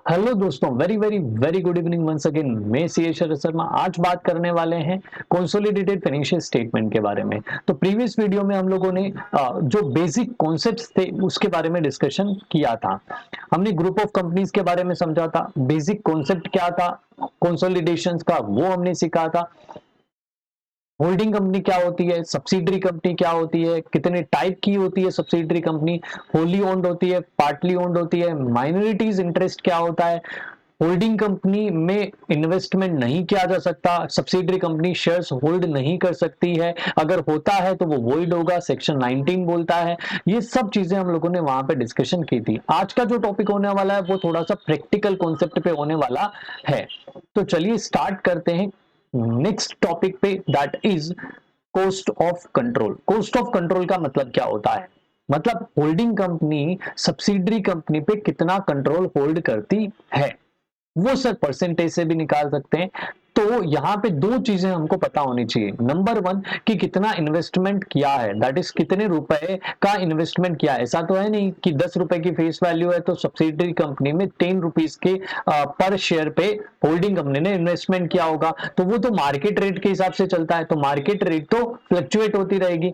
Hello दोस्तों, very very very good evening once again. मैं C Sharad Sharma. आज बात करने वाले हैं कंसोलिडेटेड फाइनेंशियल स्टेटमेंट के बारे में। तो प्रीवियस वीडियो में हम लोगों ने जो बेसिक कॉन्सेप्ट्स थे उसके बारे में डिस्कशन किया था। हमने ग्रुप ऑफ कंपनीज के बारे में समझा था, बेसिक कॉन्सेप्ट क्या था कंसोलिडेशंस का वो हमने सीखा था। होल्डिंग कंपनी क्या होती है, सब्सिडरी कंपनी क्या होती है, कितने टाइप की होती है सब्सिडरी कंपनी, होली ओन्ड होती है, पार्टली ओन्ड होती है, माइनॉरिटीज इंटरेस्ट क्या होता है, होल्डिंग कंपनी में इन्वेस्टमेंट नहीं किया जा सकता, सब्सिडरी कंपनी शेयर्स होल्ड नहीं कर सकती है, अगर होता है तो वो वॉइड होगा, सेक्शन 19 बोलता है। ये सब चीजें हम लोगों ने वहां पे डिस्कशन की थी। आज का जो टॉपिक होने वाला है वो थोड़ा सा प्रैक्टिकल कॉन्सेप्ट पे होने वाला है। तो चलिए स्टार्ट करते हैं नेक्स्ट टॉपिक पे, that is cost of control. Cost of control का मतलब क्या होता है? मतलब होल्डिंग कंपनी सब्सिडरी कंपनी पे कितना कंट्रोल होल्ड करती है, वो सर परसेंटेज से भी निकाल सकते हैं। तो यहां पे दो चीजें हमको पता होनी चाहिए। नंबर वन कि कितना इन्वेस्टमेंट किया है, दैट इज कितने रुपए का इन्वेस्टमेंट किया है। ऐसा तो है नहीं कि 10 रुपए की फेस वैल्यू है तो सब्सिडरी कंपनी में 10 रुपीज के पर शेयर पे होल्डिंग कंपनी ने इन्वेस्टमेंट किया होगा, तो वो तो मार्केट रेट के हिसाब से चलता है, तो मार्केट रेट तो फ्लक्चुएट होती रहेगी।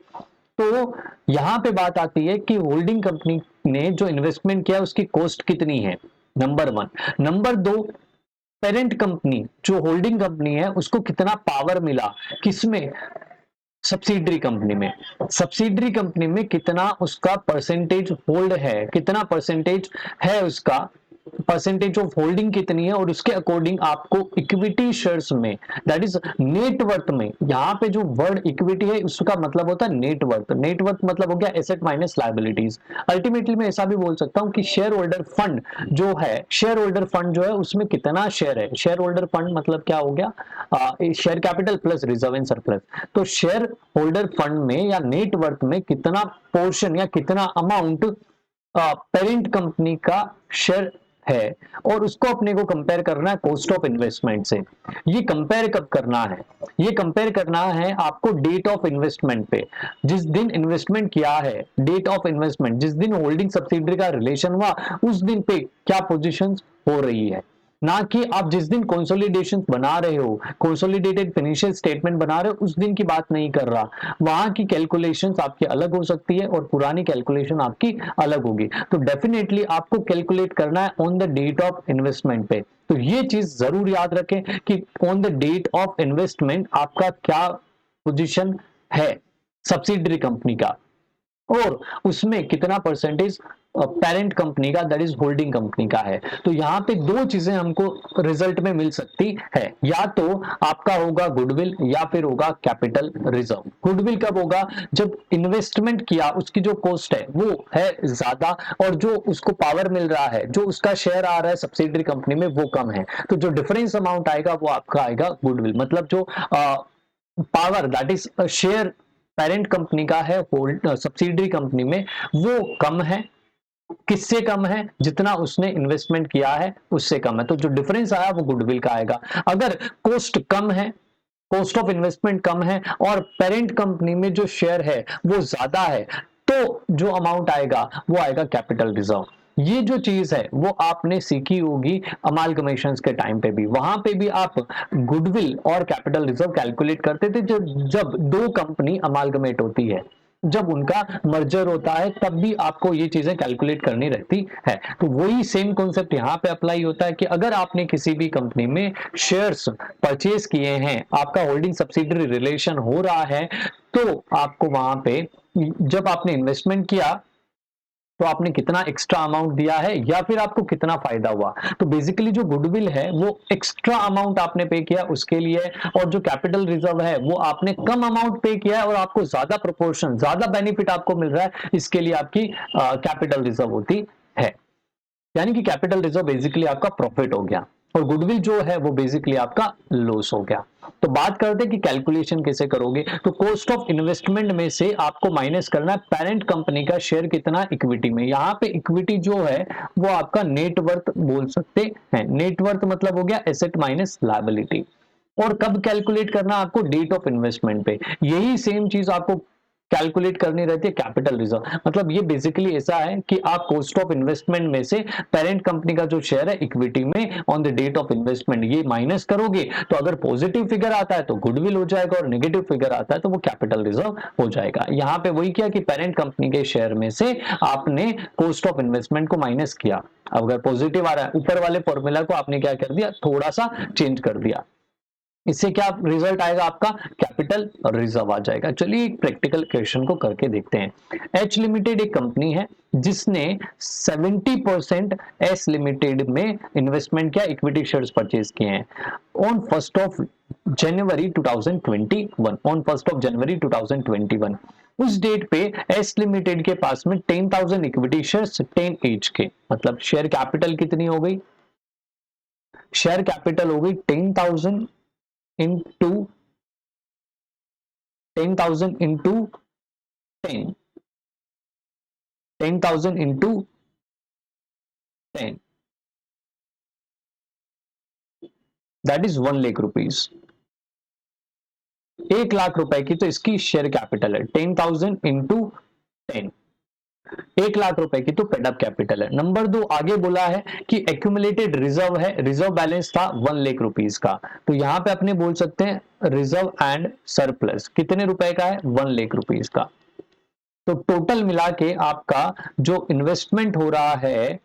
तो यहां पे बात आती है कि होल्डिंग कंपनी ने जो इन्वेस्टमेंट किया उसकी कॉस्ट कितनी है, नंबर वन। नंबर दो, पेरेंट कंपनी जो होल्डिंग कंपनी है उसको कितना पावर मिला, किसमें, सब्सिडरी कंपनी में। सब्सिडरी कंपनी में कितना उसका परसेंटेज होल्ड है, कितना परसेंटेज है उसका, परसेंटेज ऑफ होल्डिंग कितनी है, और उसके अकॉर्डिंग आपको इक्विटी शेयर्स में, दैट इज नेटवर्थ में। यहां पे जो वर्ड इक्विटी है उसका मतलब होता है नेटवर्थ। नेटवर्थ मतलब हो गया एसेट माइनस लायबिलिटीज। अल्टीमेटली मैं ऐसा भी बोल सकता हूं कि शेयर होल्डर फंड जो है, शेयर होल्डर फंड जो है उसमें कितना शेयर है। शेयर होल्डर फंड मतलब क्या हो गया, share capital plus reserve and surplus. तो शेयर होल्डर फंड में या नेटवर्थ में कितना पोर्शन या कितना अमाउंट पेरेंट कंपनी का शेयर है, और उसको अपने को कंपेयर करना है कॉस्ट ऑफ इन्वेस्टमेंट से। ये कंपेयर कब करना है? ये कंपेयर करना है आपको डेट ऑफ इन्वेस्टमेंट पे, जिस दिन इन्वेस्टमेंट किया है, डेट ऑफ इन्वेस्टमेंट, जिस दिन होल्डिंग सब्सिडरी का रिलेशन हुआ उस दिन पे क्या पोजीशंस हो रही है, ना कि आप जिस दिन कंसोलिडेशन बना रहे हो, कंसोलिडेटेड फाइनेंशियल स्टेटमेंट बना रहे हो उस दिन की बात नहीं कर रहा। वहां की कैलकुलेशंस आपकी अलग हो सकती है और पुरानी कैलकुलेशन आपकी अलग होगी। तो डेफिनेटली आपको कैलकुलेट करना है on the date of investment पे। तो ये चीज जरूर याद रखें कि on the date of investment आपका क्या पोजीशन है सब्सिडरी कंपनी का, और उसमें कितना परसेंटेज पेरेंट कंपनी का, दैट इज होल्डिंग कंपनी का है। तो यहां पे दो चीजें हमको रिजल्ट में मिल सकती है, या तो आपका होगा गुडविल या फिर होगा कैपिटल रिजर्व। गुडविल कब होगा? जब इन्वेस्टमेंट किया उसकी जो कॉस्ट है वो है ज्यादा, और जो उसको पावर मिल रहा है, जो उसका शेयर आ रहा है सब्सिडरी कंपनी में वो कम है, तो जो डिफरेंस अमाउंट आएगा वो आपका आएगा गुडविल। मतलब जो power, that is share parent company का है होल्ड सब्सिडरी कंपनी में, वो कम है। किससे कम है? जितना उसने इन्वेस्टमेंट किया है उससे कम है, तो जो डिफरेंस आया वो गुडविल का आएगा। अगर कॉस्ट कम है, कॉस्ट ऑफ इन्वेस्टमेंट कम है, और पेरेंट कंपनी में जो शेयर है वो ज्यादा है, तो जो अमाउंट आएगा वो आएगा कैपिटल रिजर्व। ये जो चीज है वो आपने सीखी होगी अमालगमेशंस के टाइम पे भी। वहां पे भी आप गुडविल और कैपिटल रिजर्व कैलकुलेट करते थे जब जब दो कंपनी अमालगमेट होती है, जब उनका मर्जर होता है तब भी आपको ये चीजें कैलकुलेट करनी रहती है। तो वही सेम कॉन्सेप्ट यहाँ पे अप्लाई होता है कि अगर आपने किसी भी कंपनी में शेयर्स परचेज किए हैं, आपका होल्डिंग सब्सिडरी रिलेशन हो रहा है, तो आपको वहां पे जब आपने इन्वेस्टमेंट किया तो आपने कितना एक्स्ट्रा अमाउंट दिया है या फिर आपको कितना फायदा हुआ। तो बेसिकली जो गुडविल है वो एक्स्ट्रा अमाउंट आपने पे किया उसके लिए, और जो कैपिटल रिजर्व है वो आपने कम अमाउंट पे किया है और आपको ज्यादा प्रोपोर्शन, ज्यादा बेनिफिट आपको मिल रहा है, इसके लिए आपकी कैपिटल रिजर्व होती है। यानी कि कैपिटल रिजर्व बेसिकली आपका प्रॉफिट हो गया, और गुडविल जो है वो बेसिकली आपका लॉस हो गया। तो बात करते हैं कि कैलकुलेशन कैसे करोगे। तो कॉस्ट ऑफ इन्वेस्टमेंट में से आपको माइनस करना है पेरेंट कंपनी का शेयर कितना इक्विटी में। यहाँ पे इक्विटी जो है वो आपका नेटवर्थ बोल सकते हैं। नेटवर्थ मतलब हो गया एसेट माइनस लायबिलिटी। और कब कैलकुलेट करना आपको? डेट ऑफ इन्वेस्टमेंट पे। यही सेम चीज आपको कैलकुलेट करनी रहती है कैपिटल रिजर्व। मतलब ये बेसिकली ऐसा है कि आप कॉस्ट ऑफ इन्वेस्टमेंट में से पेरेंट कंपनी का जो शेयर है इक्विटी में on the date of investment ये माइनस करोगे, तो अगर पॉजिटिव फिगर आता है तो गुडविल हो जाएगा और नेगेटिव फिगर आता है तो वो कैपिटल रिजर्व हो जाएगा। यहाँ पे वही किया कि पेरेंट कंपनी के शेयर में से आपने कॉस्ट ऑफ इन्वेस्टमेंट को माइनस किया। अगर पॉजिटिव आ रहा है, ऊपर वाले फॉर्मूला को आपने क्या कर दिया, थोड़ा सा चेंज कर दिया। इससे क्या रिजल्ट आएगा, आपका कैपिटल रिजर्व आ जाएगा। चलिए एक प्रैक्टिकल क्वेश्चन को करके देखते हैं। एच लिमिटेड एक कंपनी है जिसने 70% एस लिमिटेड में इन्वेस्टमेंट किया, इक्विटी शेयर्स परचेज किए हैं ऑन 1 जनवरी 2021। ऑन 1 जनवरी 2021 उस डेट पे एस लिमिटेड के पास में 10,000 इक्विटी शेयर्स 10 ईच के, मतलब शेयर कैपिटल कितनी हो गई, शेयर कैपिटल हो गई 10,000 into 10,000 into 10, 10,000 into 10, that is 1 lakh rupees. 1 lakh रुपए की तो इसकी शेयर कैपिटल है, 10,000 into 10, 1 लाख रुपए की तो पेडअप कैपिटल है। नंबर 2 आगे बोला है कि एक्यूमुलेटेड रिजर्व है, रिजर्व बैलेंस था 1 लाख रुपीज का, तो यहां पे अपने बोल सकते हैं रिजर्व एंड सरप्लस कितने रुपए का है, 1 लाख रुपीज का। तो टोटल मिला के आपका जो इन्वेस्टमेंट हो रहा है,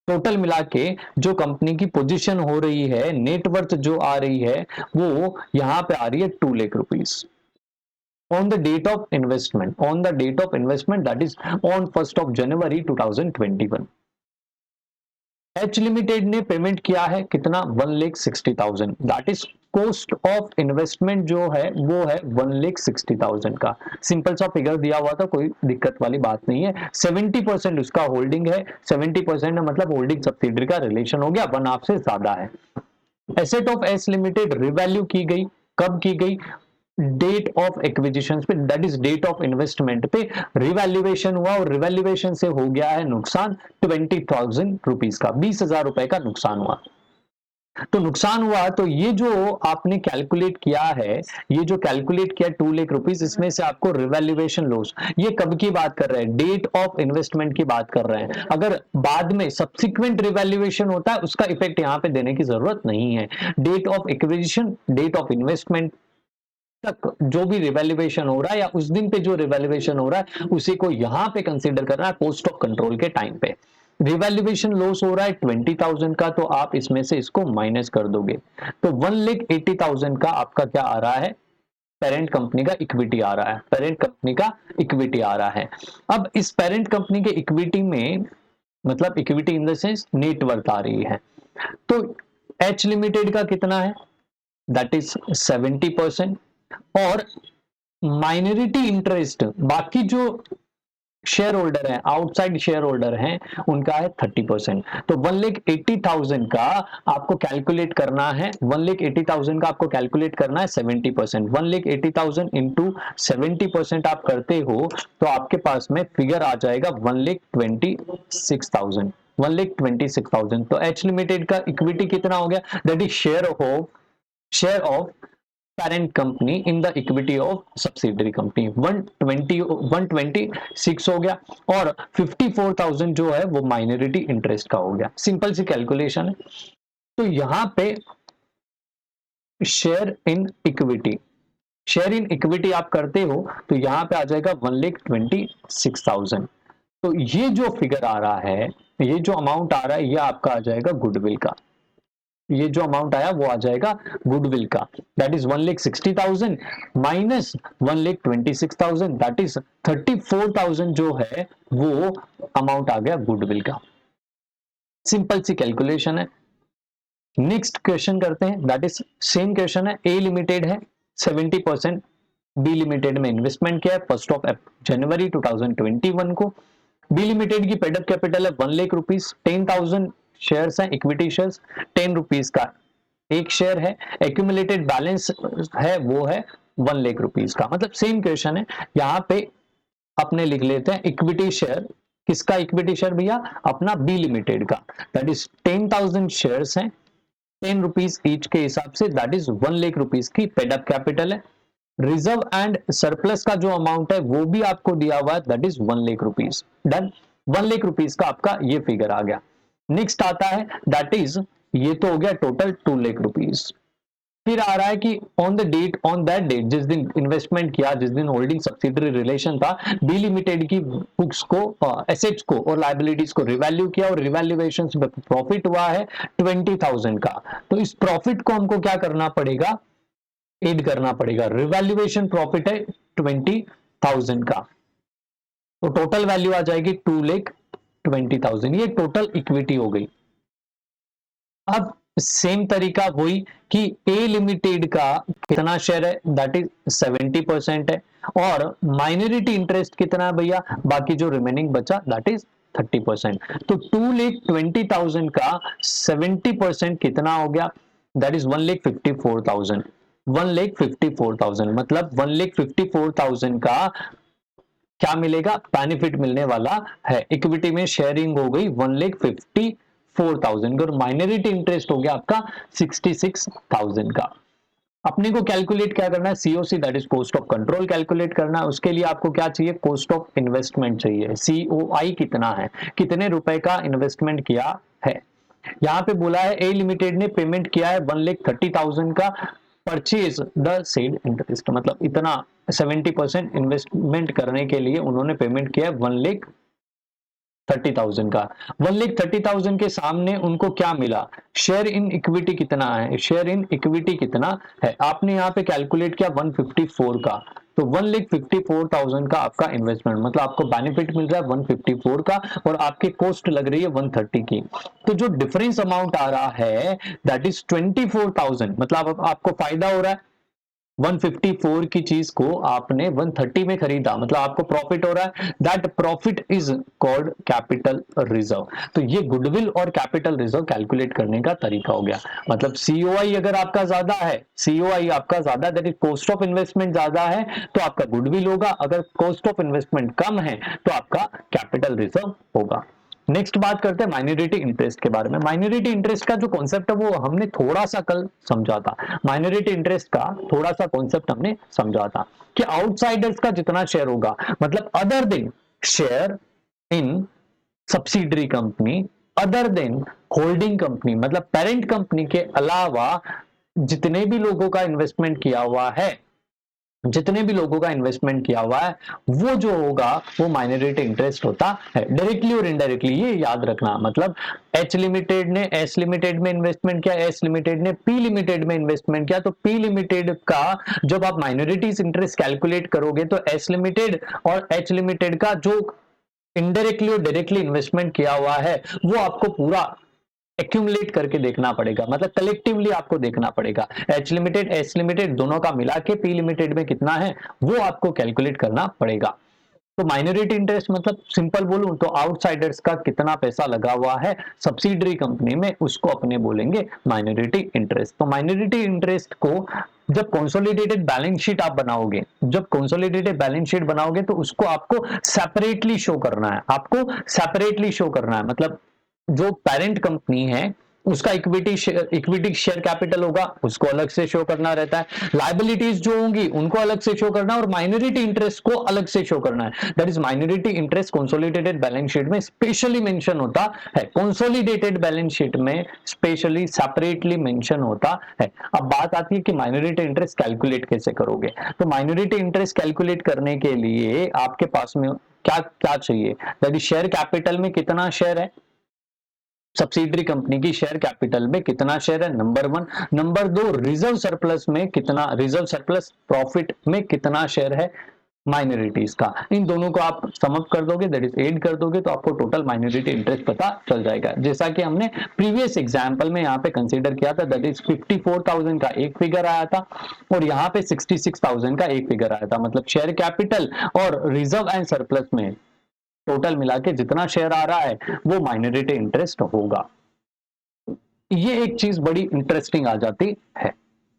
टोटल मिला के जो कंपनी की पोजीशन हो रही है, नेटवर्थ जो आ रही है वो यहां पे आ रही है 2 lakh rupees on the date of investment, on the date of investment, that is on 1 January 2021। H limited ने पेमेंट किया है कितना, 1,60,000, that is cost of investment जो है वो है 1,60,000 का। सिंपल सा फिगर दिया हुआ था, कोई दिक्कत वाली बात नहीं है। 70% उसका होल्डिंग है, 70% मतलब होल्डिंग सब्सिडरी का रिलेशन हो गया, 1/2 से ज्यादा है। Asset of S limited revalue की गई, कब की गई, डेट ऑफ एक्विजिशन पे, that is date of investment पे रिवैल्यूएशन हुआ और रिवैल्यूएशन से हो गया है नुकसान 20,000 रुपीज का, 20,000 रुपए का नुकसान हुआ। तो नुकसान हुआ तो ये जो आपने कैलकुलेट किया है, ये जो कैलकुलेट किया 2 लाख रुपीज, इसमें से आपको रिवैल्यूएशन लॉस, ये कब की बात कर रहे हैं, डेट ऑफ इन्वेस्टमेंट की बात कर रहे हैं। अगर बाद में सब्सिक्वेंट रिवैल्यूएशन होता है उसका इफेक्ट यहां पे देने की जरूरत नहीं है। Date of acquisition, date of investment तक जो भी रिवैल्यूएशन हो रहा है या उस दिन पे जो रिवैल्यूएशन हो रहा है उसी को यहां पे कंसीडर करना है पोस्ट ऑफ कंट्रोल के टाइम पे। रिवैल्यूएशन लॉस हो रहा है 20,000 का, तो आप इसमें से इसको माइनस कर दोगे, तो 1,80,000 का आपका क्या आ रहा है, पेरेंट कंपनी का इक्विटी आ रहा है, पेरेंट कंपनी का इक्विटी आ रहा है। अब इस पेरेंट कंपनी के इक्विटी में, मतलब equity in the sense net worth आ रही है, तो एच लिमिटेड का कितना है, दैट इज 70%, और माइनॉरिटी इंटरेस्ट बाकी जो शेयर होल्डर है, आउटसाइड शेयर होल्डर हैं, उनका है 30%। तो 1,80,000 का आपको कैलकुलेट करना है, 1,80,000 का आपको कैलकुलेट करना है 70%। 1,80,000 इंटू 70% आप करते हो तो आपके पास में फिगर आ जाएगा 1,26,000, 1,26,000। तो एच लिमिटेड का इक्विटी कितना हो गया, that is share of parent company in the equity of subsidiary company 126 हो गया, और 54,000 जो है वो माइनॉरिटी इंटरेस्ट का हो गया। सिंपल सी कैलकुलेशन है। तो यहां पे share in equity, share in equity आप करते हो तो यहां पे आ जाएगा 1,26,000। तो ये जो फिगर आ रहा है, ये जो अमाउंट आ रहा है, ये आपका आ जाएगा गुडविल का, ये जो अमाउंट आया वो आ जाएगा गुडविल का, that is 1,60,000 minus 1,26,000, that is 34,000 जो है वो अमाउंट आ गया गुडविल का। सिंपल सी कैलकुलेशन है। नेक्स्ट क्वेश्चन करते हैं, दैट इज सेम क्वेश्चन है। ए लिमिटेड है 70%, बी लिमिटेड में इन्वेस्टमेंट किया है 1 जनवरी 2021 को। बी लिमिटेड की पेडअप कैपिटल है 1 लाख रुपीज, 10,000 शेयर्स हैं, इक्विटी शेयर्स, 10 रुपीज का एक शेयर है। एक्यूमुलेटेड बैलेंस है वो है 1 लाख रुपीज का। मतलब सेम क्वेश्चन है, यहाँ पे अपने लिख लेते हैं इक्विटी शेयर, किसका इक्विटी शेयर भैया, अपना बी लिमिटेड का, दैट इज 10,000 शेयर्स हैं, 10 रुपीज ईच के हिसाब से, दैट इज 1 लाख रुपीज की पेडअप कैपिटल है। रिजर्व एंड सरप्लस का जो अमाउंट है वो भी आपको दिया हुआ है, that is 1,00,000 rupees. Done, 1,00,000 rupees का आपका ये फिगर आ गया। नेक्स्ट आता है दैट इज, ये तो हो गया टोटल 2,00,000 रुपीज। फिर आ रहा है कि on the date, on that date, जिस दिन इन्वेस्टमेंट किया, जिस दिन होल्डिंग सब्सिडरी रिलेशन था, डी लिमिटेड की बुक्स को, एसेट्स को और लाइबिलिटीज को रिवैल्यू किया और रिवैल्यूएशन से प्रॉफिट हुआ है 20,000 का। तो इस प्रॉफिट को हमको क्या करना पड़ेगा, एड करना पड़ेगा। रिवैल्यूएशन प्रॉफिट है 20,000 का, तो टोटल वैल्यू आ जाएगी 2,20,000। ये टोटल इक्विटी हो गई। अब सेम तरीका वही कि ए लिमिटेड का कितना शेयर है, दैट इज 70% है, और माइनॉरिटी इंटरेस्ट कितना है भैया, बाकी जो रिमेनिंग बचा दैट इज 30%। तो 2,20,000 का 70% कितना हो गया, दैट इज 1,54,000। 1,54,000 मतलब 1,54,000 का क्या मिलेगा, बेनिफिट मिलने वाला है। इक्विटी में शेयरिंग हो गई 1,54,000 और माइनॉरिटी इंटरेस्ट हो गया आपका 66,000 का। अपने को कैलकुलेट क्या करना है, COC that is cost of control calculate करना है। उसके लिए आपको क्या चाहिए, कॉस्ट ऑफ इन्वेस्टमेंट चाहिए। सीओआई कितना है, कितने रुपए का इन्वेस्टमेंट किया है। यहाँ पे बोला है ए लिमिटेड ने पेमेंट किया है 1,30,000 का, परचेज द सेड इंटरेस्ट, मतलब इतना 70% इन्वेस्टमेंट करने के लिए उन्होंने पेमेंट किया है 1,30,000 का। 1,30,000 के सामने उनको क्या मिला, शेयर इन इक्विटी कितना है, शेयर इन इक्विटी कितना है, आपने यहाँ पे कैलकुलेट किया 154 का। तो 1,54,000 का आपका इन्वेस्टमेंट, मतलब आपको बेनिफिट मिल रहा है 154 का और आपकी कॉस्ट लग रही है 130 की। तो जो डिफरेंस अमाउंट आ रहा है दैट इज 24,000, मतलब आपको फायदा हो रहा है। 154 की चीज को आपने 130 में खरीदा, मतलब आपको प्रॉफिट हो रहा है। That profit is called capital reserve. तो ये गुडविल और कैपिटल रिजर्व कैलकुलेट करने का तरीका हो गया। मतलब सीओआई अगर आपका ज्यादा है, सीओआई आपका ज्यादा, that is cost of investment ज्यादा है, तो आपका गुडविल होगा। अगर कॉस्ट ऑफ इन्वेस्टमेंट कम है तो आपका कैपिटल रिजर्व होगा। नेक्स्ट बात करते हैं माइनॉरिटी इंटरेस्ट के बारे में। माइनॉरिटी इंटरेस्ट का जो कॉन्सेप्ट है वो हमने थोड़ा सा कल समझा था। माइनॉरिटी इंटरेस्ट का थोड़ा सा कॉन्सेप्ट हमने समझा था कि आउटसाइडर्स का जितना शेयर होगा, मतलब other than share in subsidiary company, other than holding company, मतलब पेरेंट कंपनी के अलावा जितने भी लोगों का इन्वेस्टमेंट किया हुआ है, जितने भी लोगों का इन्वेस्टमेंट किया हुआ है, वो जो होगा वो माइनॉरिटी इंटरेस्ट होता है, डायरेक्टली और इनडायरेक्टली। ये याद रखना, मतलब एच लिमिटेड ने एस लिमिटेड में इन्वेस्टमेंट किया, एस लिमिटेड ने पी लिमिटेड में इन्वेस्टमेंट किया, तो पी लिमिटेड का जब आप माइनॉरिटीज इंटरेस्ट कैलकुलेट करोगे तो एस लिमिटेड और एच लिमिटेड का जो इनडायरेक्टली और डायरेक्टली इन्वेस्टमेंट किया हुआ है वो आपको पूरा एक्यूमुलेट करके देखना पड़ेगा, मतलब कलेक्टिवली आपको देखना पड़ेगा। एच लिमिटेड एस लिमिटेड दोनों का मिला के पी लिमिटेड में कितना है वो आपको कैलकुलेट करना पड़ेगा। तो माइनॉरिटी इंटरेस्ट मतलब सिंपल बोलूं तो आउटसाइडर्स का कितना पैसा लगा हुआ है सब्सिडरी कंपनी में, उसको अपने बोलेंगे माइनॉरिटी इंटरेस्ट। तो माइनॉरिटी इंटरेस्ट को जब कंसोलिडेटेड बैलेंस शीट आप बनाओगे, जब कंसोलिडेटेड बैलेंस शीट बनाओगे तो उसको आपको सेपरेटली शो करना है, आपको सेपरेटली शो करना है। मतलब जो पेरेंट कंपनी है उसका इक्विटी शेयर कैपिटल होगा, उसको अलग से शो करना रहता है। लाइबिलिटीज जो होंगी उनको अलग से शो करना है और माइनॉरिटी इंटरेस्ट को अलग से शो करना है। That is minority interest consolidated balance sheet में स्पेशली मेंशन होता है, कंसोलिडेटेड बैलेंस शीट में स्पेशली सेपरेटली मेंशन होता है। अब बात आती है कि माइनॉरिटी इंटरेस्ट कैलकुलेट कैसे करोगे। तो माइनॉरिटी इंटरेस्ट कैलकुलेट करने के लिए आपके पास में क्या क्या चाहिए, दैट इज शेयर कैपिटल में कितना शेयर है, सब्सिडरी कंपनी की शेयर कैपिटल में कितना शेयर है, नंबर वन। नंबर दो, रिजर्व सरप्लस में कितना, रिजर्व सरप्लस प्रॉफिट में कितना शेयर है माइनॉरिटीज का। इन दोनों को आप समअप कर दोगे, दैट इज ऐड कर दोगे, तो आपको टोटल माइनॉरिटी इंटरेस्ट पता चल जाएगा। जैसा कि हमने प्रीवियस एग्जांपल में यहाँ पे कंसीडर किया था, दैट इज 54,000 का एक फिगर आया था और यहाँ पे 66,000 का एक फिगर आया था। मतलब शेयर कैपिटल और रिजर्व एंड सरप्लस में टोटल मिला के जितना शेयर आ रहा है वो माइनॉरिटी इंटरेस्ट होगा। ये एक चीज बड़ी इंटरेस्टिंग आ जाती है।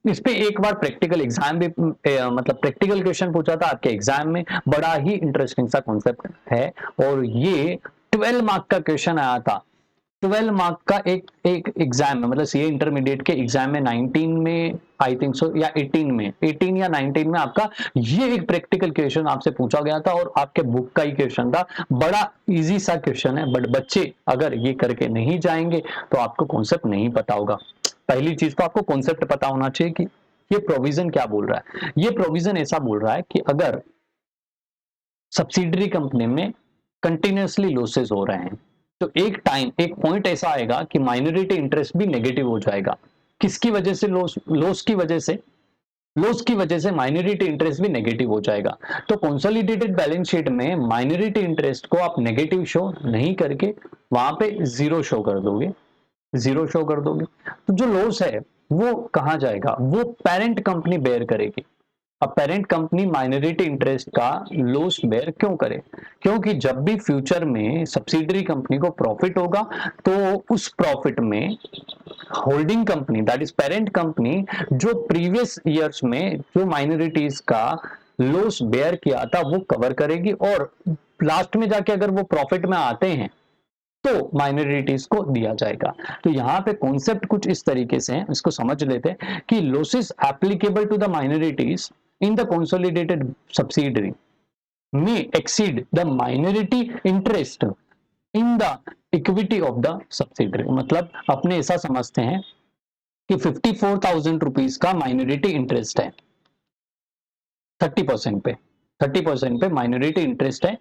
इस पे एक बार प्रैक्टिकल एग्जाम भी मतलब प्रैक्टिकल क्वेश्चन पूछा था आपके एग्जाम में, बड़ा ही इंटरेस्टिंग सा कॉन्सेप्ट है और ये 12 मार्क का क्वेश्चन आया था। 12 मार्क का एक एक एग्जाम है, मतलब सीए इंटरमीडिएट के एग्जाम में 19 में आई थिंक सो, या 18 में, 18 या 19 में आपका ये एक प्रैक्टिकल क्वेश्चन आपसे पूछा गया था और आपके बुक का ही क्वेश्चन था। बड़ा इजी सा क्वेश्चन है, बट बच्चे अगर ये करके नहीं जाएंगे तो आपको कॉन्सेप्ट नहीं पता होगा। पहली चीज तो आपको कॉन्सेप्ट पता होना चाहिए कि ये प्रोविजन क्या बोल रहा है। ये प्रोविजन ऐसा बोल रहा है कि अगर सब्सिडरी कंपनी में कंटिन्यूअसली लॉसेस हो रहे हैं तो एक टाइम, एक पॉइंट ऐसा आएगा कि माइनॉरिटी इंटरेस्ट भी नेगेटिव हो जाएगा। किसकी वजह से? लॉस, लॉस की वजह से। लॉस की वजह से माइनॉरिटी इंटरेस्ट भी नेगेटिव हो जाएगा। तो कंसोलिडेटेड बैलेंस शीट में माइनॉरिटी इंटरेस्ट को आप नेगेटिव शो नहीं करके वहां पे जीरो शो कर दोगे, जीरो शो कर दोगे। तो जो लॉस है वो कहां जाएगा? वो पेरेंट कंपनी बेयर करेगी। अब पेरेंट कंपनी माइनॉरिटी इंटरेस्ट का लॉस बेयर क्यों करे? क्योंकि जब भी फ्यूचर में सब्सिडरी कंपनी को प्रॉफिट होगा तो उस प्रॉफिट में holding company, that is parent company, जो प्रीवियस ईयर्स में जो माइनॉरिटीज का लॉस बेयर किया था वो कवर करेगी, और लास्ट में जाके अगर वो प्रॉफिट में आते हैं तो माइनॉरिटीज को दिया जाएगा। तो यहाँ पे कॉन्सेप्ट कुछ इस तरीके से है, इसको समझ लेते हैं कि losses applicable to the minorities in the consolidated subsidiary may exceed the minority interest in the equity of the subsidiary। मतलब अपने ऐसा समझते हैं कि 54,000 रुपीज का माइनॉरिटी इंटरेस्ट है 30% पे, 30% पे माइनॉरिटी इंटरेस्ट है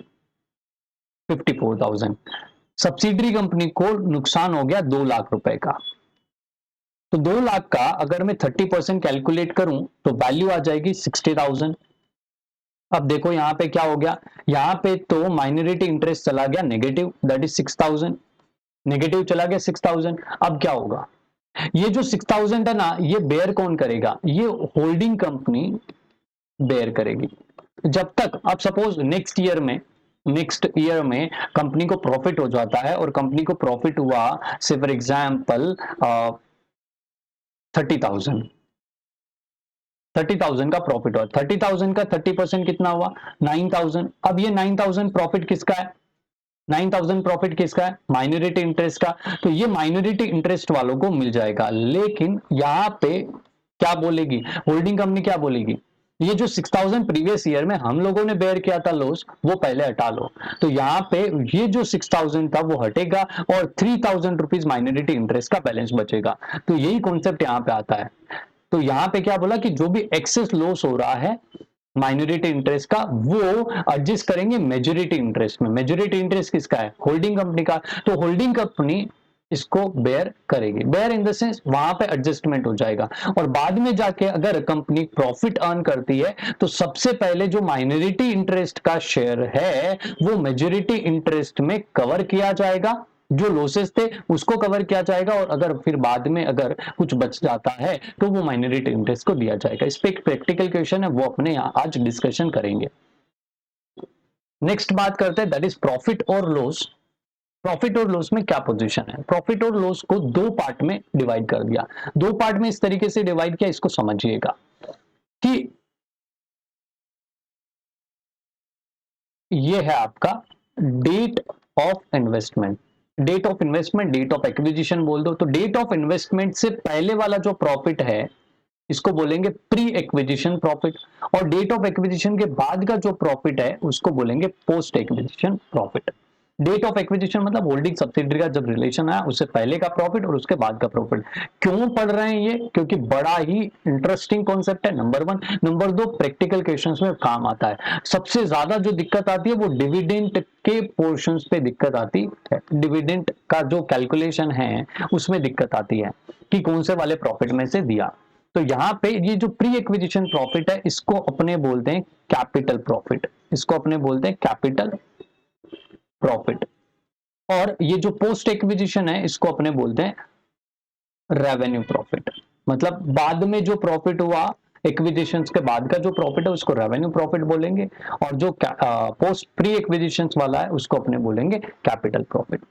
54,000। सब्सिडरी कंपनी को नुकसान हो गया 2 लाख रुपए का। तो 2 लाख का अगर मैं 30% कैलकुलेट करूं तो वैल्यू आ जाएगी 60,000। अब देखो यहाँ पे क्या हो गया, यहाँ पे तो माइनॉरिटी इंटरेस्ट चला गया नेगेटिव, दैट इज 6,000, नेगेटिव चला गया 6,000। अब क्या होगा? ये जो 6,000 है ना, ये बेयर कौन करेगा? ये होल्डिंग कंपनी बेयर करेगी। जब तक, अब सपोज नेक्स्ट ईयर में कंपनी को प्रॉफिट हो जाता है, और कंपनी को प्रॉफिट हुआ से फॉर एग्जाम्पल 30,000, 30,000 का प्रॉफिट हुआ, 30,000 का 30% कितना हुआ? 9,000। अब ये 9,000 प्रॉफिट किसका है? 9,000 प्रॉफिट किसका है? माइनॉरिटी इंटरेस्ट का। तो ये माइनॉरिटी इंटरेस्ट वालों को मिल जाएगा। लेकिन यहाँ पे क्या बोलेगी होल्डिंग कंपनी? क्या बोलेगी? ये जो 6,000 प्रीवियस ईयर में हम लोगों ने बेयर किया था लॉस, वो पहले हटा लो। तो यहाँ पे ये जो 6,000 था वो हटेगा, और 3,000 रुपीज माइनॉरिटी इंटरेस्ट का बैलेंस बचेगा। तो यही कॉन्सेप्ट यहाँ पे आता है। तो यहाँ पे क्या बोला कि जो भी एक्सेस लॉस हो रहा है माइनॉरिटी इंटरेस्ट का, वो एडजस्ट करेंगे मेजोरिटी इंटरेस्ट में। मेजोरिटी इंटरेस्ट किसका है? होल्डिंग कंपनी का। तो होल्डिंग कंपनी इसको बेयर करेगी। बेयर इन द सेंस वहां पे एडजस्टमेंट हो जाएगा, और बाद में जाके अगर कंपनी प्रॉफिट अर्न करती है तो सबसे पहले जो माइनॉरिटी इंटरेस्ट का शेयर है वो मेजोरिटी इंटरेस्ट में कवर किया जाएगा, जो लॉसेस थे उसको कवर किया जाएगा, और अगर फिर बाद में अगर कुछ बच जाता है तो वो माइनॉरिटी इंटरेस्ट को दिया जाएगा। इस पे एक प्रैक्टिकल क्वेश्चन है, वो अपने आज डिस्कशन करेंगे। नेक्स्ट बात करते हैं, दैट इज प्रॉफिट और लॉस। प्रॉफिट और लॉस में क्या पोजीशन है? प्रॉफिट और लॉस को दो पार्ट में डिवाइड कर दिया। दो पार्ट में इस तरीके से डिवाइड किया, इसको समझिएगा कि ये है आपका date of investment. Date of investment, date of acquisition बोल दो। तो डेट ऑफ इन्वेस्टमेंट से पहले वाला जो प्रॉफिट है इसको बोलेंगे प्री एक्विजिशन प्रॉफिट, और डेट ऑफ एक्विजिशन के बाद का जो प्रॉफिट है उसको बोलेंगे post acquisition profit. Date of acquisition मतलब होल्डिंग सब्सिडरी का जब रिलेशन आया उससे पहले का प्रॉफिट और उसके बाद का प्रॉफिट। क्यों पढ़ रहे हैं ये? क्योंकि बड़ा ही इंटरेस्टिंग कॉन्सेप्ट है, नंबर वन। नंबर दो, प्रैक्टिकल क्वेश्चंस में काम आता है। सबसे ज्यादा जो दिक्कत आती है वो डिविडेंड के पोर्शंस पे दिक्कत आती है। डिविडेंड का जो कैलकुलेशन है उसमें दिक्कत आती है कि कौन से वाले प्रॉफिट में से दिया। तो यहाँ पे ये जो प्री एक्विजिशन प्रॉफिट है इसको अपने बोलते हैं कैपिटल प्रॉफिट, इसको अपने बोलते हैं कैपिटल प्रॉफिट। और ये जो पोस्ट एक्विजिशन है इसको अपने बोलते हैं रेवेन्यू प्रॉफिट। मतलब बाद में जो प्रॉफिट हुआ, एक्विजिशन के बाद का जो प्रॉफिट है उसको रेवेन्यू प्रॉफिट बोलेंगे, और जो पोस्ट प्री एक्विजिशन वाला है उसको अपने बोलेंगे कैपिटल प्रॉफिट।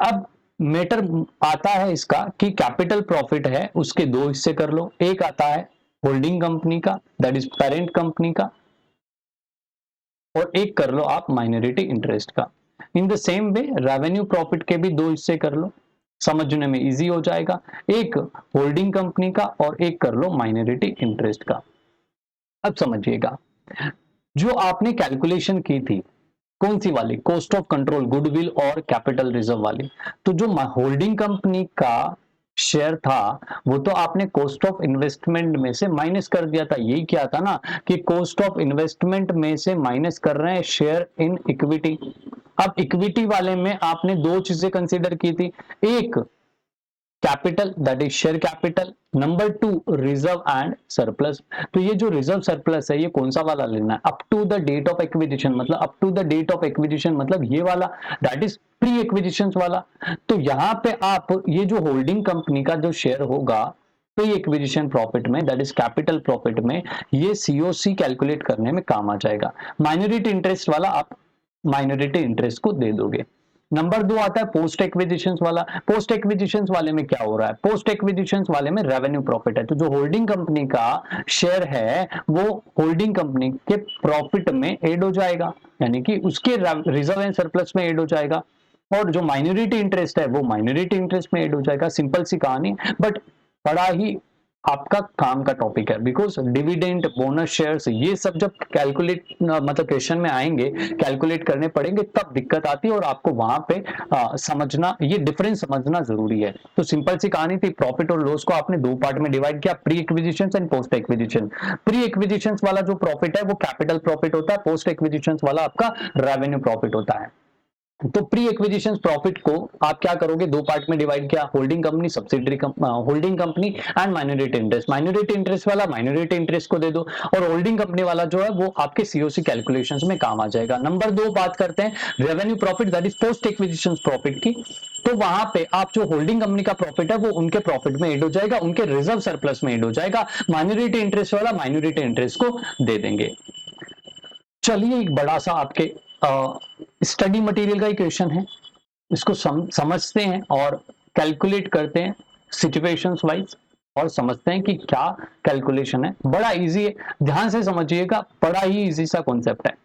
अब मैटर आता है इसका कि कैपिटल प्रॉफिट है उसके दो हिस्से कर लो। एक आता है होल्डिंग कंपनी का, दैट इज पेरेंट कंपनी का, और एक कर लो आप माइनॉरिटी इंटरेस्ट का। In the same way revenue profit के भी दो हिस्से कर लो। समझने में इजी हो जाएगा। एक होल्डिंग कंपनी का और एक कर लो माइनॉरिटी इंटरेस्ट का। अब समझिएगा, जो आपने कैलकुलेशन की थी, कौन सी वाली, कॉस्ट ऑफ कंट्रोल, गुडविल और कैपिटल रिजर्व वाली, तो जो होल्डिंग कंपनी का शेयर था वो तो आपने कॉस्ट ऑफ इन्वेस्टमेंट में से माइनस कर दिया था। यही क्या था ना कि कॉस्ट ऑफ इन्वेस्टमेंट में से माइनस कर रहे हैं शेयर इन इक्विटी। अब इक्विटी वाले में आपने दो चीजें कंसीडर की थी, एक capital that is share capital, number two reserve and surplus. तो ये जो रिजर्व सरप्लस है ये कौन सा वाला लेना है, up to the date of acquisition, मतलब up to the date of acquisition मतलब ये वाला, दैट इज प्री एक्विजिशन वाला। तो यहाँ पे आप ये जो होल्डिंग कंपनी का जो शेयर होगा प्री एक्विजिशन प्रॉफिट में, दैट इज कैपिटल प्रॉफिट में, ये सीओसी कैलकुलेट करने में काम आ जाएगा। माइनॉरिटी इंटरेस्ट वाला आप माइनॉरिटी इंटरेस्ट को दे दोगे। नंबर दो आता है पोस्ट एक्विजिशन वाला। पोस्ट एक्विजिशन वाले में क्या हो रहा है, पोस्ट एक्विजिशन वाले में रेवेन्यू प्रॉफिट है, तो जो होल्डिंग कंपनी का शेयर है वो होल्डिंग कंपनी के प्रॉफिट में ऐड हो जाएगा, यानी कि उसके रिजर्व एंड सरप्लस में ऐड हो जाएगा, और जो माइनॉरिटी इंटरेस्ट है वो माइनॉरिटी इंटरेस्ट में ऐड हो जाएगा। सिंपल सी कहानी, बट बड़ा ही आपका काम का टॉपिक है, बिकॉज डिविडेंड, बोनस शेयर्स, ये सब जब कैलकुलेट मतलब क्वेश्चन में आएंगे, कैलकुलेट करने पड़ेंगे, तब दिक्कत आती है और आपको वहां पे समझना, ये डिफरेंस समझना जरूरी है। तो सिंपल सी कहानी थी, प्रॉफिट और लॉस को आपने दो पार्ट में डिवाइड किया, pre acquisition and post acquisition. Pre acquisition वाला जो प्रॉफिट है वो कैपिटल प्रॉफिट होता है, पोस्ट एक्विजिशन वाला आपका रेवेन्यू प्रॉफिट होता है। तो प्री एक्विजिशन प्रॉफिट को आप क्या करोगे, दो पार्ट में डिवाइड किया, holding company, subsidiary holding company and minority interest. Minority interest वाला माइनॉरिटी इंटरेस्ट को दे दो, और होल्डिंग कंपनी वाला जो है वो आपके सीओसी कैलकुलेशंस में काम आ जाएगा। नंबर दो बात करते हैं revenue profit, that is post acquisition profit की। तो वहां पे आप जो होल्डिंग कंपनी का प्रॉफिट है वो उनके प्रॉफिट में एड हो जाएगा, उनके रिजर्व सरप्लस में एड हो जाएगा। माइनॉरिटी इंटरेस्ट वाला माइनॉरिटी इंटरेस्ट को दे देंगे। चलिए एक बड़ा सा आपके स्टडी मटेरियल का ही क्वेश्चन है, इसको समझते हैं और कैलकुलेट करते हैं सिचुएशंस वाइज, और समझते हैं कि क्या कैलकुलेशन है। बड़ा इजी है, ध्यान से समझिएगा, बड़ा ही इजी सा कॉन्सेप्ट है।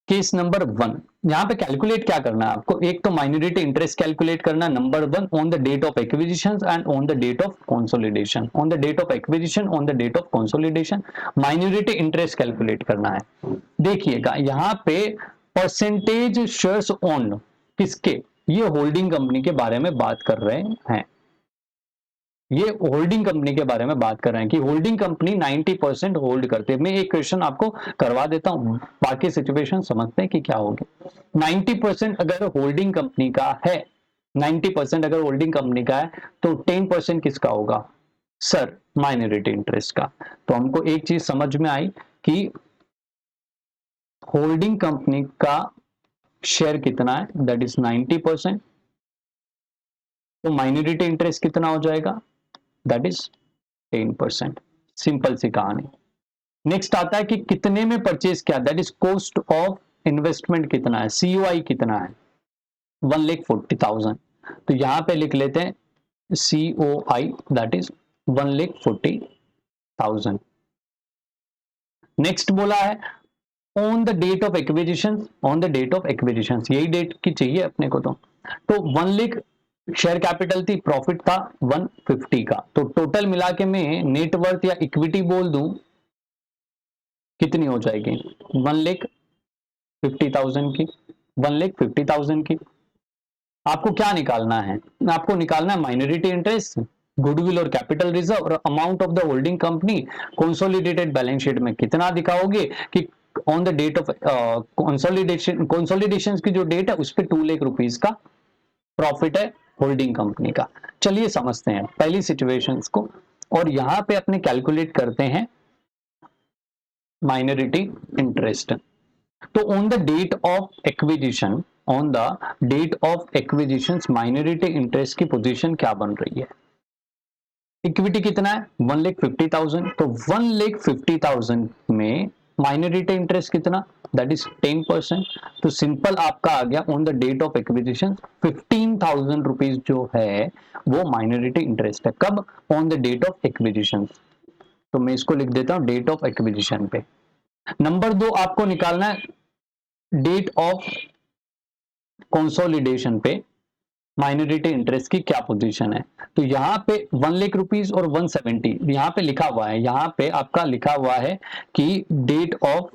केस नंबर वन, यहां पे कैलकुलेट क्या करना है आपको, एक तो माइनॉरिटी इंटरेस्ट कैलकुलेट करना है, number one, on the date of acquisition and on the date of consolidation. On the date of acquisition, on the date of consolidation, minority interest calculate करना है। देखिएगा यहां पे परसेंटेज शेयर्स ओन किसके, ये holding company के बारे में बात कर रहे हैं, ये होल्डिंग कंपनी के बारे में बात कर रहे हैं कि होल्डिंग कंपनी 90% होल्ड करती है। मैं एक क्वेश्चन आपको करवा देता हूं, बाकी सिचुएशन समझते हैं कि क्या होगी। 90% अगर होल्डिंग कंपनी का है, 90% अगर होल्डिंग कंपनी का है, तो 10% किसका होगा सर, माइनॉरिटी इंटरेस्ट का। तो हमको एक चीज समझ में आई कि होल्डिंग कंपनी का शेयर कितना है, दैट इज 90%, तो माइनॉरिटी इंटरेस्ट कितना हो जाएगा, दैट इज 10%। सिंपल सी कहानी। नेक्स्ट आता है कि कितने में परचेज किया, that is cost of investment कितना है, सीओआई कितना है, 1,40,000। तो यहां पे लिख लेते हैं सीओआई दैट इज 1,40,000। नेक्स्ट बोला है on the date of acquisition, on the date of acquisition, यही डेट की चाहिए अपने को। तो 1 लाख शेयर कैपिटल थी, प्रॉफिट था 150 का, तो टोटल मिला के मैं नेटवर्थ या इक्विटी बोल दूं कितनी हो जाएगी, 1,50,000 की, 1,50,000 की। आपको क्या निकालना है, आपको निकालना है माइनॉरिटी इंटरेस्ट, गुडविल और कैपिटल रिजर्व, और amount of the holding company consolidated balance sheet में कितना दिखाओगे कि on the date of consolidation की जो डेट है उस पर 2 लाख रुपीज का प्रॉफिट है होल्डिंग कंपनी का। चलिए समझते हैं पहली सिचुएशंस को, और यहां पे अपने कैलकुलेट करते हैं माइनॉरिटी इंटरेस्ट। तो on the date of acquisition, on the date of acquisition minority interest की पोजीशन क्या बन रही है, इक्विटी कितना है 1,50,000, तो 1,50,000 में माइनॉरिटी इंटरेस्ट कितना, दैट इज 10%। तो सिंपल आपका आ गया on the date of acquisition 15,000 rupees जो है वो माइनॉरिटी इंटरेस्ट है, कब, on the date of acquisition. तो मैं इसको लिख देता हूं डेट ऑफ एक्विजिशन पे। नंबर दो आपको निकालना है डेट ऑफ कंसोलिडेशन पे, माइनॉरिटी इंटरेस्ट की क्या पोजीशन है। तो यहाँ पे 1 लाख रुपीस और 170 यहाँ पे लिखा हुआ है, यहाँ पे आपका लिखा हुआ है कि डेट ऑफ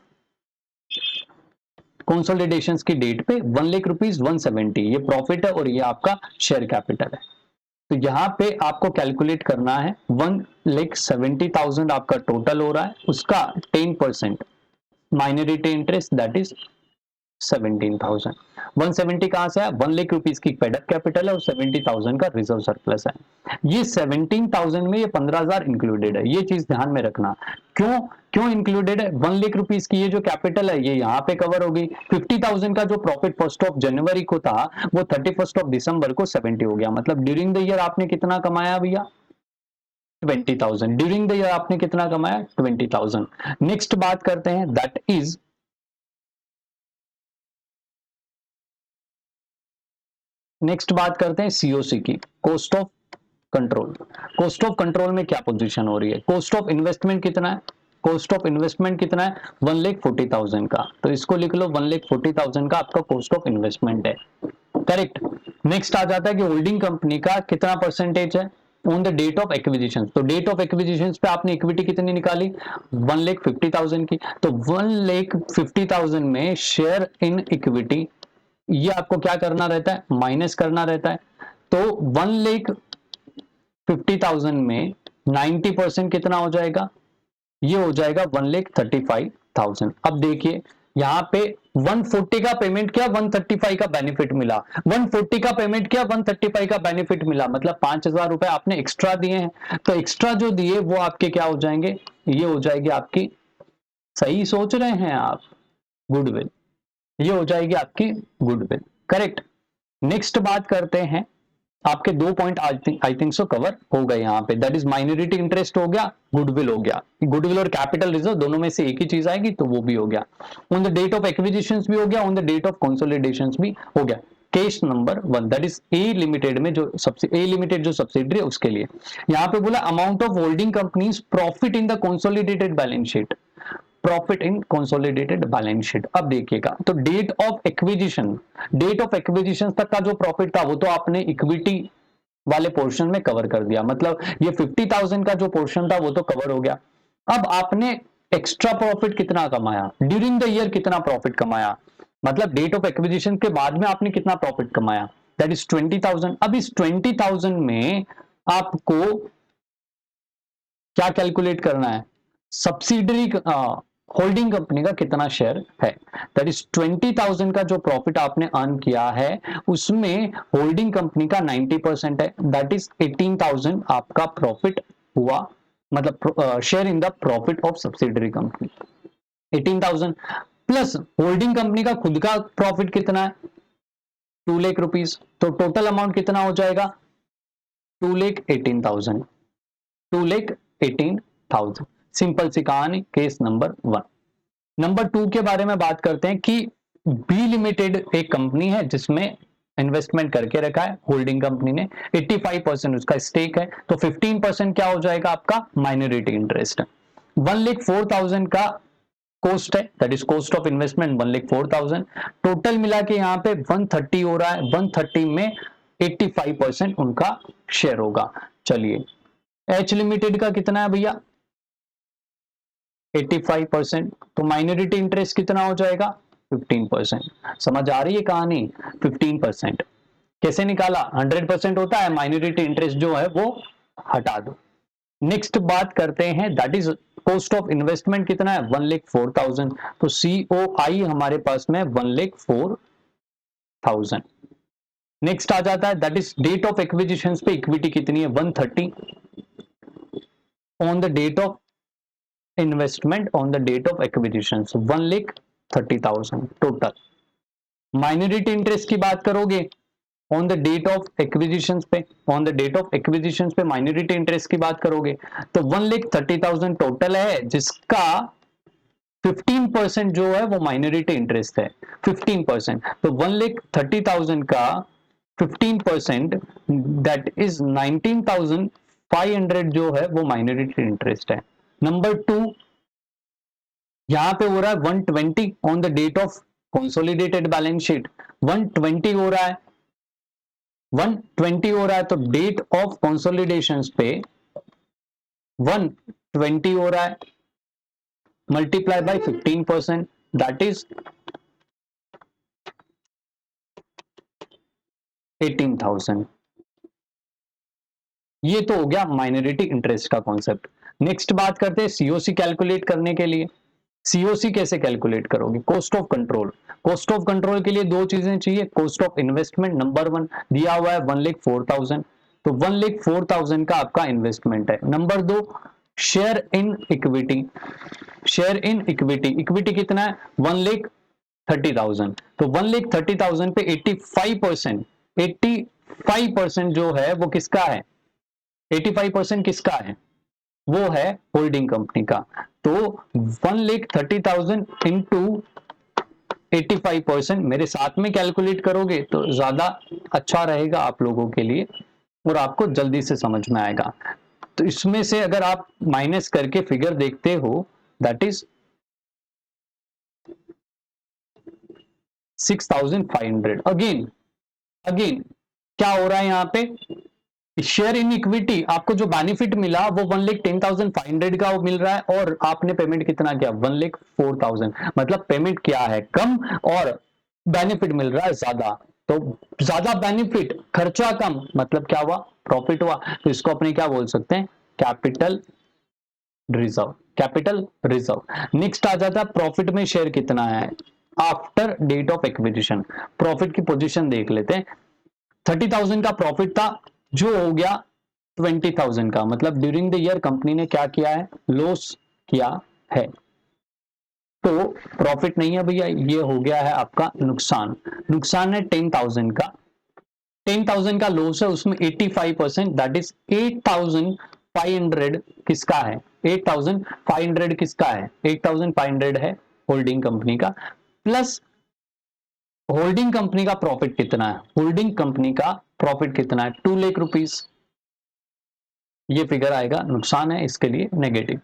कंसोलिडेशंस की डेट पे 1 लाख रुपीस 170 ये प्रॉफिट है और ये आपका शेयर कैपिटल है। तो यहाँ पे आपको कैलकुलेट करना है 1,70,000 आपका टोटल हो रहा है, उसका 10% माइनॉरिटी इंटरेस्ट दैट इज 17,000। 170 कहां से है, 1 लाख रुपीस की पेड अप कैपिटल है और 70,000 का रिजर्व सरप्लस है। ये 17,000 में ये 15,000 इंक्लूडेड है, ये चीज ध्यान में रखना। क्यों क्यों इंक्लूडेड है, 1 लाख रुपीस की ये जो कैपिटल है ये यहाँ पे कवर होगी। 50,000 का जो प्रॉफिट 1 जनवरी को था वो 31 दिसंबर को 70 हो गया। मतलब ड्यूरिंग द ईयर आपने कितना कमाया भैया, 20,000। ड्यूरिंग द ईयर आपने कितना कमाया, 20,000। नेक्स्ट बात करते हैं दैट इज नेक्स्ट बात करते हैं सीओसी की, cost of control. Cost of control में क्या पोजीशन हो रही है, कॉस्ट ऑफ इन्वेस्टमेंट कितना है, कॉस्ट ऑफ इन्वेस्टमेंट कितना है 1,40,000 का। तो इसको लिख लो 1,40,000 का आपका कॉस्ट ऑफ इन्वेस्टमेंट है, करेक्ट। नेक्स्ट आ जाता है कि होल्डिंग कंपनी का कितना परसेंटेज है on the date of acquisition. तो डेट ऑफ एक्विजिशन पे आपने इक्विटी कितनी निकाली 1,50,000 की। तो 1,50,000 में शेयर इन इक्विटी ये आपको क्या करना रहता है, माइनस करना रहता है। तो 1,50,000 में 90% कितना हो जाएगा, ये हो जाएगा 1,35,000। अब देखिए यहाँ पे 140 का पेमेंट किया, 135 का बेनिफिट मिला, 140 का पेमेंट किया, 135 का बेनिफिट मिला, मतलब 5,000 रुपए आपने एक्स्ट्रा दिए हैं। तो एक्स्ट्रा जो दिए वो आपके क्या हो जाएंगे, ये हो जाएगी आपकी, सही सोच रहे हैं आप, गुडविल, ये हो जाएगी आपकी गुडविल, करेक्ट। नेक्स्ट बात करते हैं, आपके 2 point I think so cover हो गए यहाँ पे, दैट इज माइनॉरिटी इंटरेस्ट हो गया, गुडविल हो गया। गुडविल और कैपिटल रिजर्व दोनों में से एक ही चीज आएगी तो वो भी हो गया। On the date of acquisitions भी हो गया, on the date of consolidations भी हो गया। Case number 1 that is A limited में जो ए लिमिटेड जो सब्सिडरी है उसके लिए यहाँ पे बोला amount of holding companies profit in the consolidated balance sheet, profit in consolidated balance sheet. अब देखिएगा तो date of acquisition, date of acquisition तक का जो प्रॉफिट था वो तो आपने इक्विटी वाले पोर्शन में कवर कर दिया, मतलब ये 50,000 का जो पोर्शन था वो तो कवर हो गया। अब आपने एक्स्ट्रा प्रॉफिट कितना कमाया ड्यूरिंग द ईयर, कितना प्रॉफिट कमाया, मतलब डेट ऑफ एक्विजिशन के बाद में आपने कितना प्रॉफिट कमाया, दैट इज 20,000। अब इस 20,000 में आपको क्या कैलकुलेट करना है, सब्सिडरी होल्डिंग कंपनी का कितना शेयर है, दैट इज 20,000 का जो प्रॉफिट आपने अर्न किया है उसमें होल्डिंग कंपनी का 90% है, दैट इज 18,000 आपका प्रॉफिट हुआ, मतलब share in the profit of subsidiary company 18,000 plus holding company का खुद का प्रॉफिट कितना है 2 लाख रुपीस। तो टोटल अमाउंट कितना हो जाएगा 2,18,000, 2,18,000। सिंपल सी कहानी, केस नंबर 1। नंबर 2 के बारे में बात करते हैं कि बी लिमिटेड एक कंपनी है जिसमें इन्वेस्टमेंट करके रखा है होल्डिंग कंपनी ने, 85% उसका स्टेक है, तो 15% क्या हो जाएगा आपका माइनॉरिटी इंटरेस्ट। 1,04,000 का कॉस्ट है, that is cost of investment 1,04,000। Total मिला के यहाँ पे 130 हो रहा है, 130 में 85% उनका शेयर होगा। चलिए एच लिमिटेड का कितना है भैया 85%, तो माइनॉरिटी इंटरेस्ट कितना हो जाएगा 15%। समझ आ रही है कहानी, 15% कैसे निकाला, 100% होता है, माइनॉरिटी इंटरेस्ट जो है वो हटा दो। नेक्स्ट बात करते हैं that is cost of investment कितना है 1,04,000, तो COI हमारे पास में 1,04,000। नेक्स्ट आ जाता है that is date of acquisition पे इक्विटी कितनी है 130, on the date of investment on the date of acquisition 1,30,000 total. Minority interest की बात करोगे on the date of acquisition पे, on the date of acquisition पे माइनॉरिटी इंटरेस्ट की बात करोगे तो 1,30,000 टोटल है जिसका 15% जो है वो माइनॉरिटी इंटरेस्ट है 15%। तो 1,30,000 का 15% दैट इज 19,500 जो है वो माइनॉरिटी इंटरेस्ट है। नंबर 2 यहां पे हो रहा है 120 on the date of consolidated balance sheet, 120 हो रहा है 120 हो रहा है, तो डेट ऑफ कंसोलिडेशन पे 120 हो रहा है, मल्टीप्लाई बाय 15%, दैट इज 18,000। ये तो हो गया माइनॉरिटी इंटरेस्ट का कॉन्सेप्ट। नेक्स्ट बात करते हैं सीओसी कैलकुलेट करने के लिए। सीओसी कैसे कैलकुलेट करोगे? Cost of control. Cost of control के लिए दो चीजें चाहिए, कॉस्ट ऑफ इन्वेस्टमेंट नंबर 1 दिया हुआ है 1,04,000, तो 1,04,000 का आपका इन्वेस्टमेंट है। Number 2 share in equity. Share in equity, equity कितना है? 1,30,000, तो 1,30,000 पे 85%, 85% जो है वो किसका है? 85% किसका है? वो है होल्डिंग कंपनी का। तो 1,30,000 इंटू 85% मेरे साथ में कैलकुलेट करोगे तो ज्यादा अच्छा रहेगा आप लोगों के लिए और आपको जल्दी से समझ में आएगा। तो इसमें से अगर आप माइनस करके फिगर देखते हो, दैट इज 6,500। अगेन अगेन क्या हो रहा है यहाँ पे? शेयर इन इक्विटी आपको जो बेनिफिट मिला वो 1,10,500 का मिल रहा है और आपने पेमेंट कितना किया? 1,04,000। मतलब पेमेंट क्या है? कम और बेनिफिट मिल रहा है ज्यादा। तो ज्यादा बेनिफिट, खर्चा कम, मतलब क्या हुआ? प्रॉफिट हुआ। तो इसको अपने क्या बोल सकते हैं? Capital reserve. Capital reserve. Next आ जाता है प्रॉफिट में शेयर कितना है after date of acquisition. Profit की पोजीशन देख लेते हैं। 30,000 का प्रॉफिट था, जो हो गया 20,000 का, मतलब ड्यूरिंग द ईयर कंपनी ने क्या किया है? लॉस किया है। तो प्रॉफिट नहीं है भैया, ये हो गया है आपका नुकसान। नुकसान है 10,000 का। 10,000 का लॉस है, उसमें 85% दैट इज 8,500 किसका है? 8,500 किसका है? 8,500 है होल्डिंग कंपनी का। प्लस होल्डिंग कंपनी का प्रॉफिट कितना है? होल्डिंग कंपनी का प्रॉफिट कितना है? 2 लाख रुपीस। ये फिगर आएगा, नुकसान है इसके लिए नेगेटिव।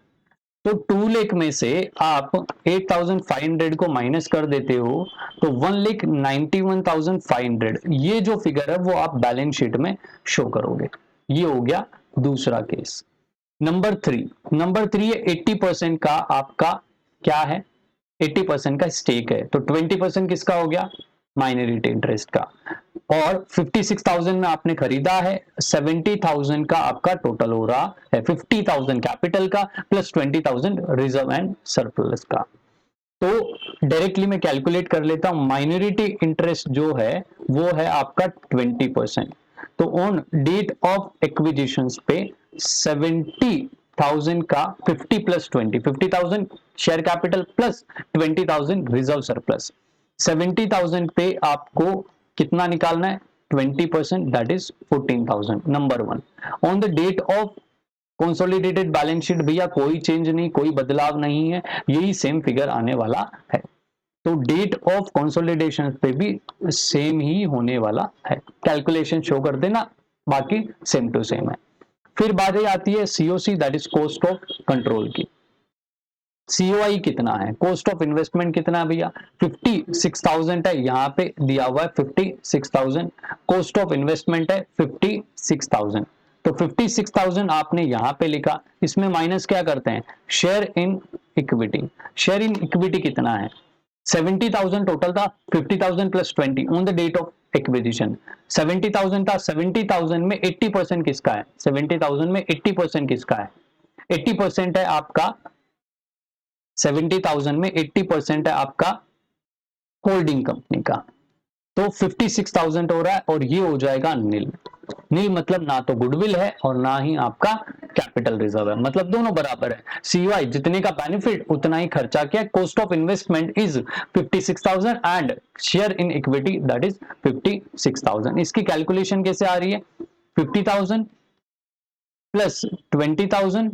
तो 2 लाख में से आप 8,500 को माइनस कर देते हो तो 1,91,500, ये जो फिगर है वो आप बैलेंस शीट में शो करोगे। ये हो गया दूसरा केस। नंबर 3 है 80% का आपका क्या है? 80% का स्टेक है, तो 20% किसका हो गया? माइनॉरिटी इंटरेस्ट का। और 56,000 में आपने खरीदा है, 70,000 का आपका टोटल हो रहा है, 50,000 कैपिटल का प्लस 20,000 रिजर्व एंड सरप्लस का। तो डायरेक्टली मैं कैलकुलेट कर लेता हूं, माइनॉरिटी इंटरेस्ट जो है वो है आपका 20%। तो ऑन डेट ऑफ एक्विजिशन पे 70,000 का 50 plus 20, 50,000 share capital plus 20,000 reserve surplus. 70,000 पे आपको कितना निकालना है? 20%, that is 14,000। Number 1 on the date of consolidated balance sheet, भैया कोई चेंज नहीं, कोई बदलाव नहीं है, यही सेम फिगर आने वाला है। तो डेट ऑफ कंसोलिडेशन पे भी सेम ही होने वाला है, कैलकुलेशन शो कर देना, बाकी सेम टू सेम है। फिर बात आती है COC, that is cost of control की। सीओआई कितना है? कॉस्ट ऑफ इन्वेस्टमेंट कितना है भैया? 56,000 है, यहाँ पे दिया हुआ है 56,000। कॉस्ट ऑफ इन्वेस्टमेंट है 56,000, तो 56,000 आपने यहाँ पे लिखा। इसमें माइनस क्या करते हैं? Share in equity. Share in equity कितना है? 70,000 टोटल था, 50,000 plus 20 on the date of acquisition. 70,000 था, 70,000 में 80% किसका है? 70,000 में 80% किसका है? 80% है आपका, 70,000 में 80% है आपका होल्डिंग कंपनी का। तो 56,000 हो रहा है और ये हो जाएगा नील। नील मतलब ना तो गुडविल है और ना ही आपका कैपिटल रिजर्व है, मतलब दोनों बराबर है। सीवाई जितने का बेनिफिट उतना ही खर्चा किया। Cost of investment is 56,000 and share in equity that is 56,000। इसकी कैलकुलेशन कैसे आ रही है? 50,000 प्लस 20,000,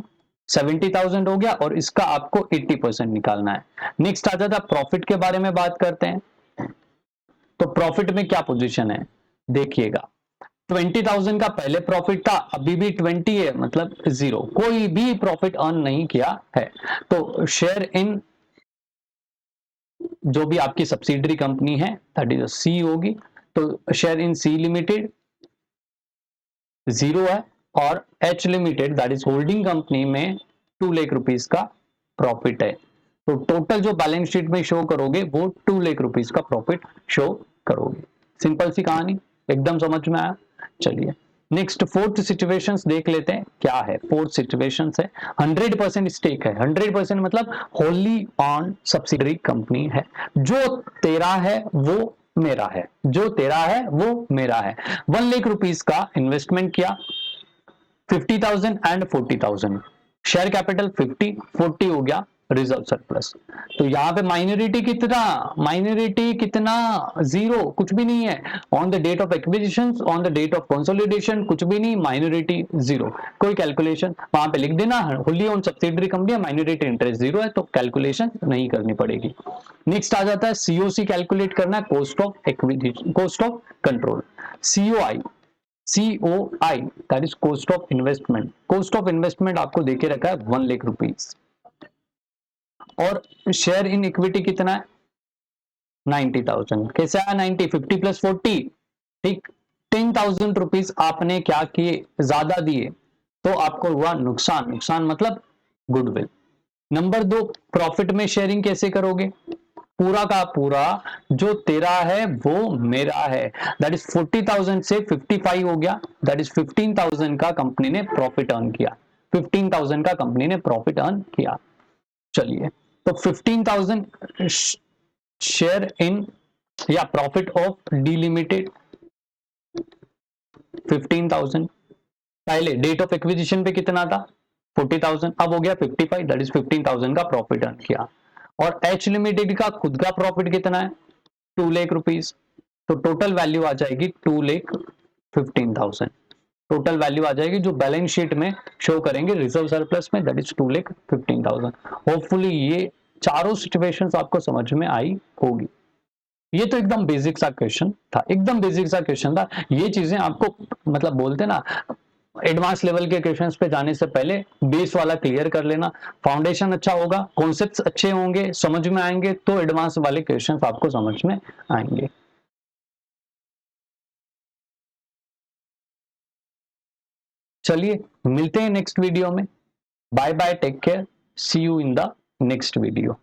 70,000 हो गया और इसका आपको 80% निकालना है। नेक्स्ट आ जाता है प्रॉफिट के बारे में बात करते हैं। तो प्रॉफिट में क्या पोजीशन है देखिएगा, 20,000 का पहले प्रॉफिट था, अभी भी 20 है, मतलब जीरो, कोई भी प्रॉफिट अर्न नहीं किया है। तो शेयर इन जो भी आपकी सब्सिडरी कंपनी है दैट इज सी होगी, तो share in C limited zero है, और H limited that is holding company में 2 लाख रुपीस का प्रॉफिट है। तो टोटल जो बैलेंस शीट में शो करोगे वो 2 लाख रुपीस का प्रॉफिट शो करोगे। सिंपल सी कहानी, एकदम समझ में आया। चलिए नेक्स्ट फोर्थ सिचुएशंस देख लेते हैं क्या है। फोर्थ सिचुएशंस है 100% स्टेक है। 100% मतलब होली ऑन सब्सिडरी कंपनी है। जो तेरा है वो मेरा है, जो तेरा है वो मेरा है। 1 लाख रुपीस का इन्वेस्टमेंट किया, 50,000 एंड 40,000, शेयर कैपिटल 50, 40 हो गया रिजर्व सरप्लस। तो यहां पे माइनॉरिटी कितना जीरो, कुछ भी नहीं है। On the date of acquisition, on the date of consolidation कुछ भी नहीं, माइनॉरिटी जीरो। कोई कैलकुलेशन वहां पे लिख देना, होली ओन सब्सिडरी कंपनी है, माइनॉरिटी इंटरेस्ट जीरो है, तो कैलकुलेशन नहीं करनी पड़ेगी। नेक्स्ट आ जाता है सीओसी कैलकुलेट करना है, cost of acquisition, cost of control. COI that is cost of investment. Cost of investment आपको देके रखा है 1 लाख रुपीस, और शेयर इन इक्विटी कितना है 90,000। कैसे आया 90? 50 प्लस 40, ठीक। 10,000 रुपीज आपने क्या किए, ज्यादा दिए, तो आपको हुआ नुकसान। नुकसान मतलब गुडविल। नंबर 2, प्रॉफिट में शेयरिंग कैसे करोगे? पूरा का पूरा जो तेरा है वो मेरा है, दैट इज 40,000 से 55 हो गया, दैट इज 15,000 का कंपनी ने प्रॉफिट अर्न किया। 15,000 का कंपनी ने प्रॉफिट अर्न किया। चलिए, तो 15,000 शेयर इन या प्रॉफिट ऑफ डीलिमिटेड 15,000। पहले डेट ऑफ एक्विजिशन पे कितना था 40,000, अब हो गया 55, दैट इज 15,000 का प्रॉफिट अर्न किया। और एच लिमिटेड का खुद का प्रॉफिट कितना है 2 लाख रुपीस, तो टोटल वैल्यू आ जाएगी 2,15,000। टोटल वैल्यू आ जाएगी जो बैलेंस शीट में शो करेंगे रिजर्व सरप्लस में, दैट इज 2,15,000। होपफुली ये चारों सिचुएशंस आपको समझ में आई होगी। ये तो एकदम बेसिक सा क्वेश्चन था, एकदम बेसिक सा क्वेश्चन था। ये चीजें आपको मतलब बोलते ना, एडवांस लेवल के क्वेश्चंस पे जाने से पहले बेस वाला क्लियर कर लेना। फाउंडेशन अच्छा होगा, कॉन्सेप्ट्स अच्छे होंगे, समझ में आएंगे, तो एडवांस वाले क्वेश्चंस आपको समझ में आएंगे। चलिए मिलते हैं नेक्स्ट वीडियो में। Bye bye, take care, see you in the next video.